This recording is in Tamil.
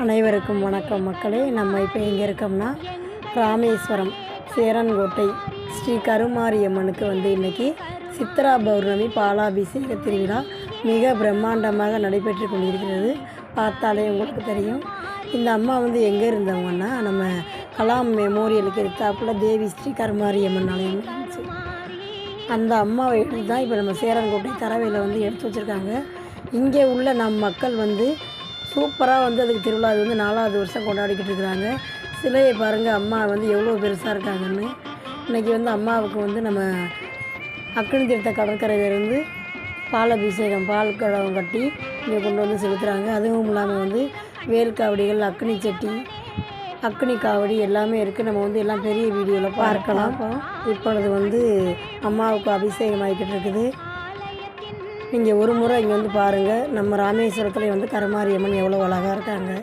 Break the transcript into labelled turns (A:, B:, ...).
A: அனைவருக்கும் வணக்கம் மக்களே. நம்ம இப்போ எங்கே இருக்கோம்னா ராமேஸ்வரம் சேரன்கோட்டை ஸ்ரீ கருமாரியம்மனுக்கு இன்றைக்கி சித்ரா பௌர்ணமி பாலாபிஷேக திருவிழா மிக பிரம்மாண்டமாக நடைபெற்று கொண்டிருக்கிறது. பார்த்தாலே உங்களுக்கு தெரியும். இந்த அம்மா எங்கே இருந்தவங்கன்னா நம்ம கலாம் மெமோரியலுக்கு எடுத்தாப்புல தேவி ஸ்ரீ கருமாரியம்மன் ஆலயம் இருந்துச்சு. அந்த அம்மாவை எடுத்து தான் இப்போ நம்ம சேரன்கோட்டை தரவையில் எடுத்து வச்சுருக்காங்க. இங்கே உள்ள நம் மக்கள் சூப்பராக அதுக்கு திருவிழா 4வது வருஷம் கொண்டாடிக்கிட்டு இருக்கிறாங்க. சிலையை பாருங்கள், அம்மா எவ்வளோ பெருசாக இருக்காங்கன்னு. இன்றைக்கி அம்மாவுக்கு நம்ம அக்கினி தீர்த்த கடற்கரையிலேருந்து பால் கடகம் கட்டி இங்கே கொண்டு செலுத்துகிறாங்க. அதுவும் இல்லாமல் வேல் காவடிகள், அக்னி சட்டி, அக்னி காவடி எல்லாமே இருக்குது. நம்ம எல்லாம் பெரிய வீடியோவில் பார்க்கலாம். இப்பொழுது அம்மாவுக்கு அபிஷேகம் ஆகிக்கிட்டு இருக்குது. நீங்கள் ஒரு முறை இங்கே பாருங்கள். நம்ம ராமேஸ்வரத்தில் கருமாரியம்மன் எவ்வளோ அழகாக இருக்காங்க.